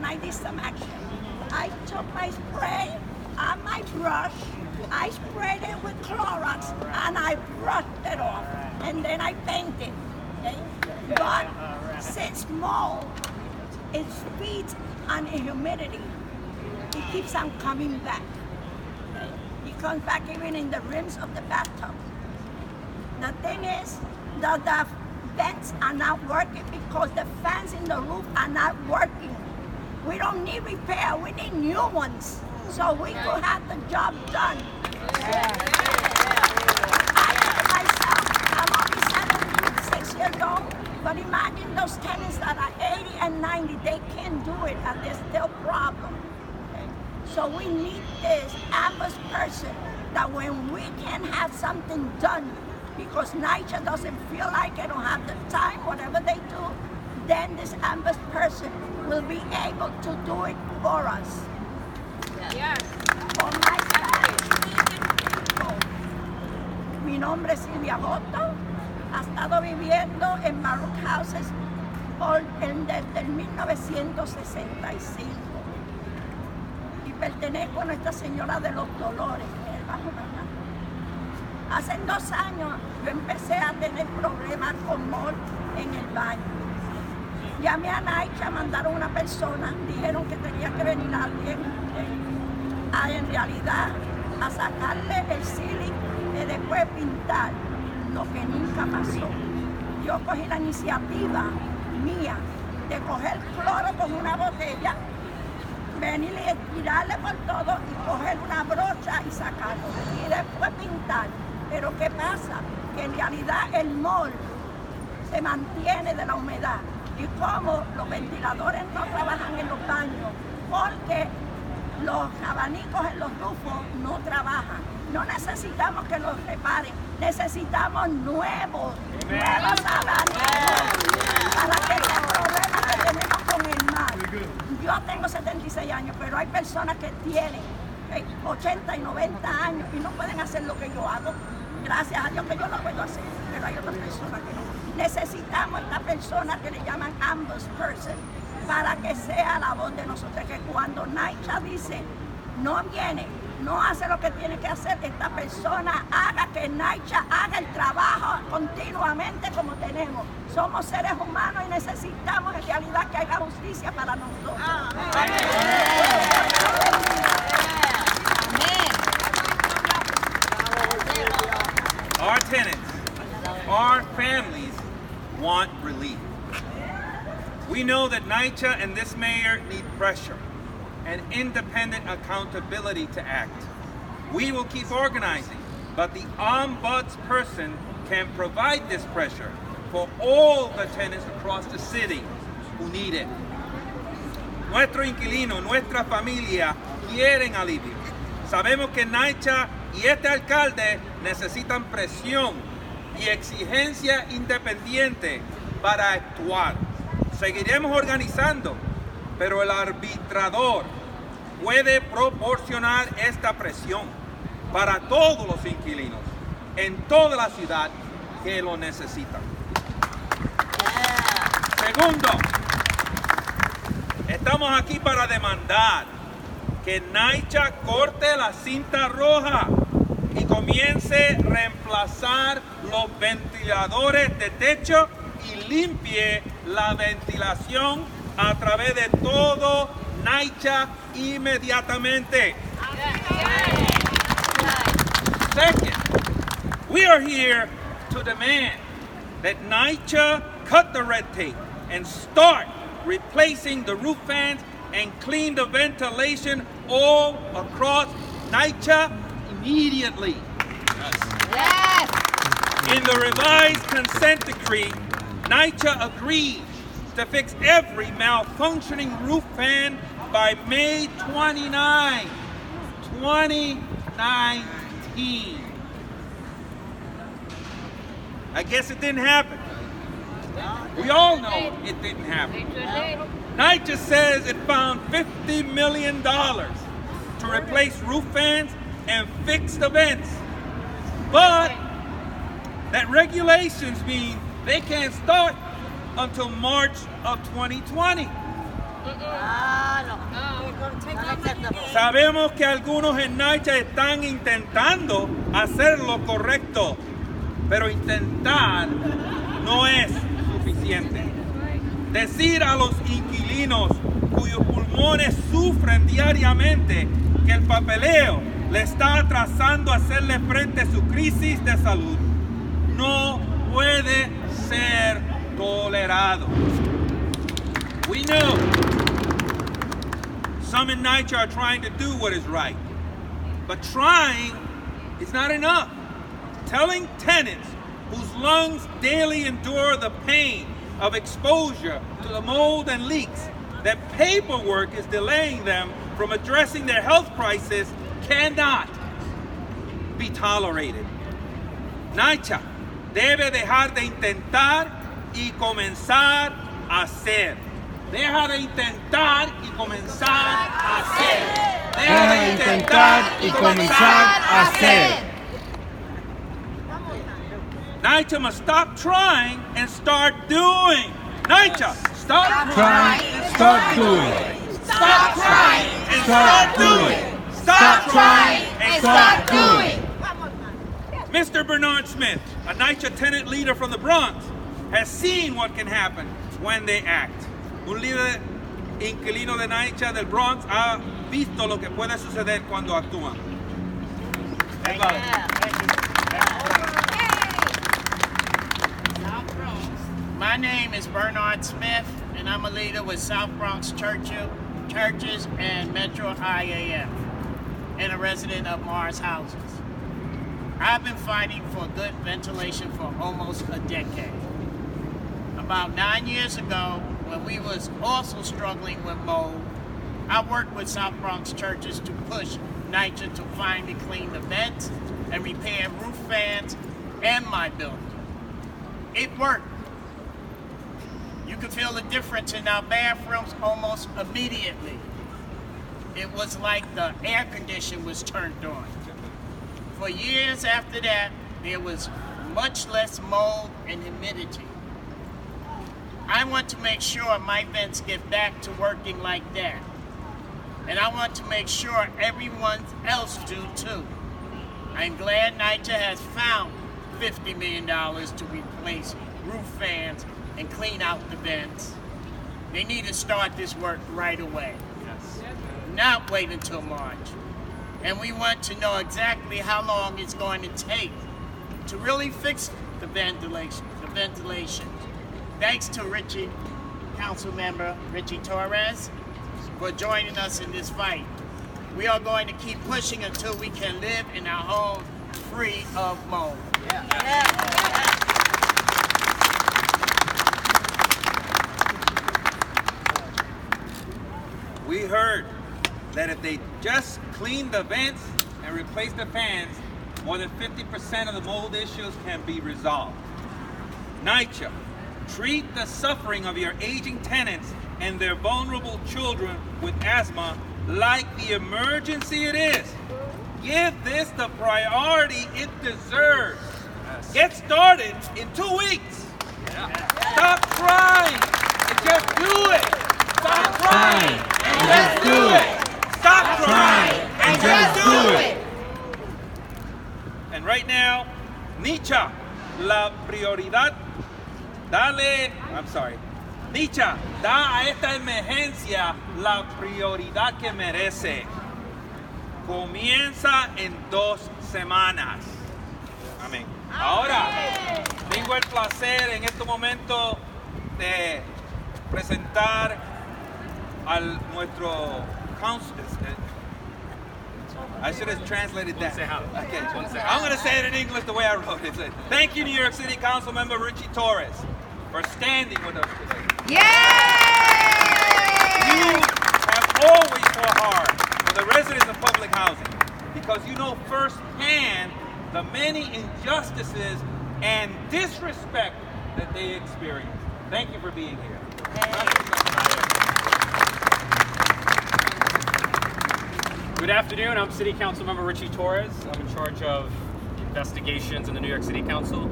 and I did some action. I took my spray and my brush, I sprayed it with Clorox, and I brushed it off, and then I painted. Okay? But since mold, it speeds and humidity, it keeps on coming back. Okay? It comes back even in the rims of the bathtub. The thing is that the vents are not working because the fans in the roof are not working. We don't need repair, we need new ones, so we could have the job done. I myself, I'm only 76 years old, but imagine those tenants that are 80 and 90, they can't do it, and there's still problem. Okay? So we need this ambus person that when we can have something done, because NYCHA doesn't feel like they don't have the time, whatever they do, then this ambus person will be able to do it for us. Yes. For my people. Mi nombre es Silvia Boto. Ha estado viviendo en Baruch Houses desde 1965. Y pertenezco a Nuestra Señora de los Dolores, en el Bajo Manhattan. Hace 2 años yo empecé a tener problemas con mold en el baño. Llamé a NYCHA, mandaron una persona, dijeron que tenía que venir alguien en realidad a sacarle el ceiling y después pintar, lo que nunca pasó. Yo cogí la iniciativa mía de coger cloro con una botella, venir y tirarle por todo y coger una brocha y sacarlo y después pintar. Pero ¿qué pasa? Que en realidad el mold se mantiene de la humedad. Y como los ventiladores no trabajan en los baños, porque los abanicos en los rufos no trabajan. No necesitamos que los reparen, necesitamos nuevos abanicos para que este problema que tenemos con el mar. Yo tengo 76 años, pero hay personas que tienen 80 y 90 años y no pueden hacer lo que yo hago. Gracias a Dios que yo lo puedo hacer, pero hay otras personas que no. Necesitamos esta persona que le llaman ambus person para que sea la voz de nosotros, que cuando NYCHA dice no viene, no hace lo que tiene que hacer, esta persona haga que NYCHA haga el trabajo continuamente como tenemos. Somos seres humanos y necesitamos en realidad que haya justicia para nosotros. Our tenants, our families want relief. We know that NYCHA and this mayor need pressure and independent accountability to act. We will keep organizing, but the ombudsperson can provide this pressure for all the tenants across the city who need it. Nuestro inquilino, nuestra familia quieren alivio. Sabemos que NYCHA y este alcalde necesitan presión y exigencia independiente para actuar. Seguiremos organizando, pero el arbitrador puede proporcionar esta presión para todos los inquilinos en toda la ciudad que lo necesitan. Segundo, estamos aquí para demandar que NYCHA corte la cinta roja y comience a reemplazar los ventiladores de techo y limpie la ventilación a través de todo NYCHA inmediatamente. Second, we are here to demand that NYCHA cut the red tape and start replacing the roof fans and clean the ventilation all across NYCHA immediately. Yes. In the revised consent decree, NYCHA agreed to fix every malfunctioning roof fan by May 29, 2019. I guess it didn't happen. We all know it didn't happen. NYCHA says it found $50 million to replace roof fans and fix the vents. But that regulations mean they can't start until March of 2020. Sabemos que algunos en NYCHA están intentando hacer lo correcto, pero intentar no es suficiente. Decir a los inquilinos cuyos pulmones sufren diariamente que el papeleo le está atrasando a hacerle frente a su crisis de salud no puede ser tolerado. We know some in NYCHA are trying to do what is right, but trying is not enough. Telling tenants whose lungs daily endure the pain of exposure to the mold and leaks that paperwork is delaying them from addressing their health crisis cannot be tolerated. NYCHA debe dejar de intentar y comenzar a hacer. Deja de intentar y comenzar a hacer. Deja de intentar y comenzar a hacer. NYCHA must stop trying and start doing. NYCHA, stop Trying, start doing. Stop trying and start doing. Stop trying and start doing. Mr. Bernard Smith, a NYCHA tenant leader from the Bronx, has seen what can happen when they act. Un líder inquilino de NYCHA del Bronx ha visto lo que puede suceder cuando actúan. My name is Bernard Smith, and I'm a leader with South Bronx Churches and Metro IAF, and a resident of Mars Houses. I've been fighting for good ventilation for almost a decade. About 9 years ago, when we was also struggling with mold, I worked with South Bronx Churches to push NYCHA to finally clean the vents and repair roof fans and my building. It worked. You could feel the difference in our bathrooms almost immediately. It was like the air conditioner was turned on. For years after that, there was much less mold and humidity. I want to make sure my vents get back to working like that. And I want to make sure everyone else do too. I'm glad NYCHA has found $50 million to replace roof fans and clean out the vents. They need to start this work right away. Not wait until March. And we want to know exactly how long it's going to take to really fix the ventilation. Thanks to Richie, Council Member Richie Torres, for joining us in this fight. We are going to keep pushing until we can live in our home free of mold. We heard that if they just clean the vents and replace the fans, more than 50% of the mold issues can be resolved. NYCHA, treat the suffering of your aging tenants and their vulnerable children with asthma like the emergency it is. Give this the priority it deserves. Get started in 2 weeks. Stop trying and just do it. Stop trying and just do it. Stop trying and just do it. And right now, NYCHA, la prioridad, NYCHA, da a esta emergencia la prioridad que merece. Comienza en 2 semanas. Amén. Ahora, tengo el placer en este momento de presentar al nuestro council. I should have translated that. Okay. I'm going to say it in English the way I wrote it. Thank you, New York City Council Member Richie Torres, for standing with us today. You have always fought hard for the residents of public housing because you know firsthand the many injustices and disrespect that they experience. Thank you for being here. Good afternoon, I'm City Council Member Richie Torres. I'm in charge of investigations in the New York City Council.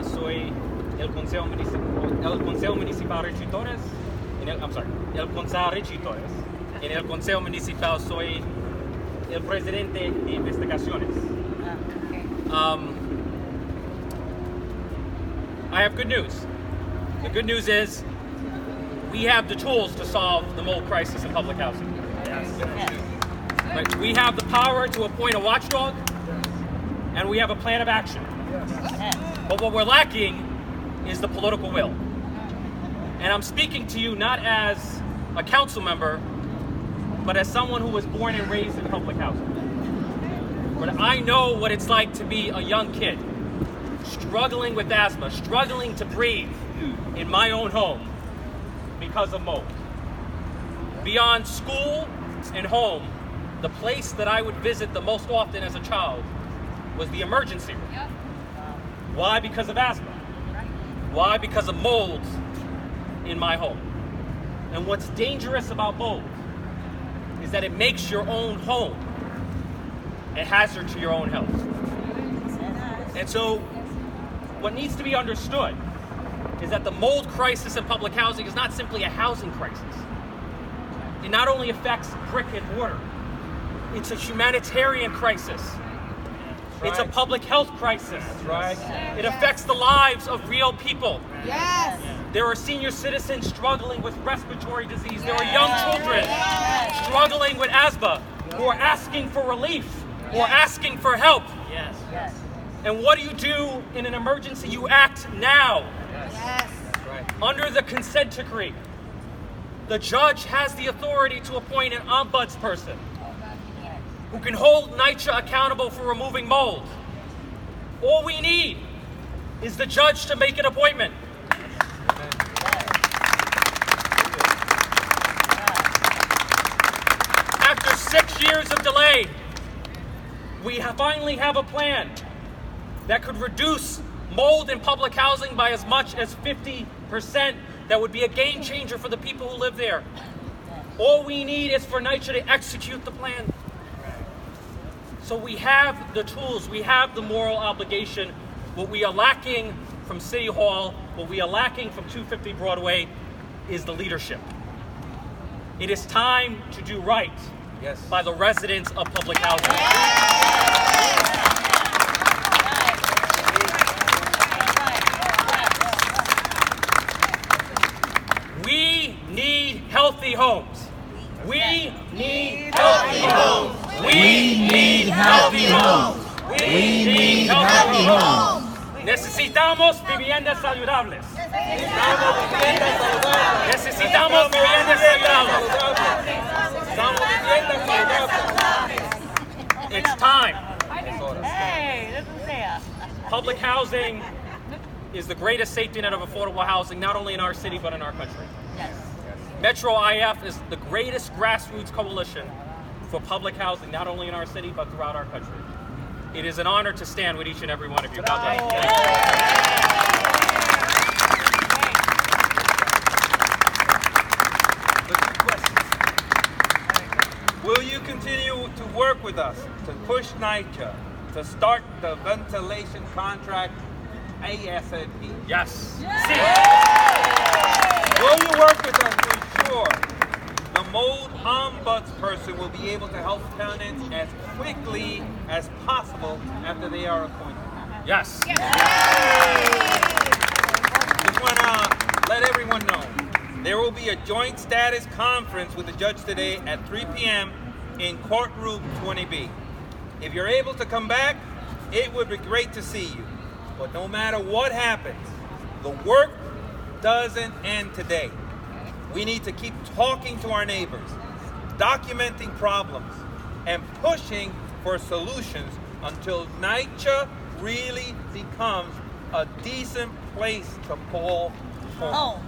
Soy el Consejo Municipal Richie Torres. El Consejo Richie Torres En el Consejo Municipal soy el presidente de investigaciones. I have good news. The good news is we have the tools to solve the mold crisis in public housing. Right? We have the power to appoint a watchdog, and we have a plan of action. But what we're lacking is the political will. And I'm speaking to you not as a council member, but as someone who was born and raised in public housing. But I know what it's like to be a young kid, struggling with asthma, struggling to breathe in my own home because of mold. Beyond school and home, the place that I would visit the most often as a child was the emergency room. Why? Because of asthma. Why? Because of mold in my home. And what's dangerous about mold is that it makes your own home a hazard to your own health. And so what needs to be understood is that the mold crisis in public housing is not simply a housing crisis. It not only affects brick and mortar, it's a humanitarian crisis. It's a public health crisis. It affects the lives of real people. Yes. There are senior citizens struggling with respiratory disease. There are young children struggling with asthma who are asking for relief or asking for help. Yes. And what do? In an emergency? You act now. Yes. Under the consent decree, the judge has the authority to appoint an ombudsperson who can hold NYCHA accountable for removing mold. All we need is the judge to make an appointment. After 6 years of delay, we finally have a plan that could reduce mold in public housing by as much as 50%. That would be a game changer for the people who live there. All we need is for NYCHA to execute the plan. So we have the tools, we have the moral obligation. What we are lacking from City Hall, what we are lacking from 250 Broadway is the leadership. It is time to do right by the residents of public housing. We need healthy homes. We need healthy homes. We need healthy homes. We need healthy homes. Necesitamos viviendas saludables. Necesitamos viviendas saludables. It's time. Public housing is the greatest safety net of affordable housing, not only in our city, but in our country. Metro IF is the greatest grassroots coalition for public housing, not only in our city, but throughout our country. It is an honor to stand with each and every one of you. God bless you. Will you continue to work with us to push NYCHA to start the ventilation contract ASAP? Yes. Will you work with us to ensure the mold ombudsperson will be able to help tenants as quickly as possible after they are appointed? Yes. Just want to let everyone know, there will be a joint status conference with the judge today at 3 p.m. in courtroom 20B. If you're able to come back, it would be great to see you. But no matter what happens, the work doesn't end today. We need to keep talking to our neighbors, documenting problems, and pushing for solutions until NYCHA really becomes a decent place to call home.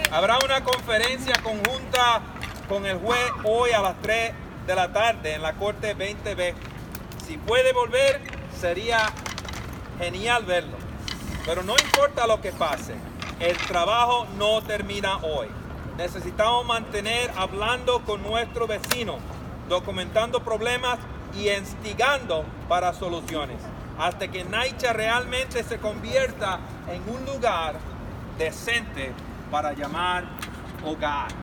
Habrá una conferencia conjunta con el juez hoy a las 3 de la tarde en la Corte 20B. Si puede volver, sería genial verlo. Pero no importa lo que pase, el trabajo no termina hoy. Necesitamos mantener hablando con nuestros vecinos, documentando problemas y instigando para soluciones, hasta que NYCHA realmente se convierta en un lugar decente para llamar hogar.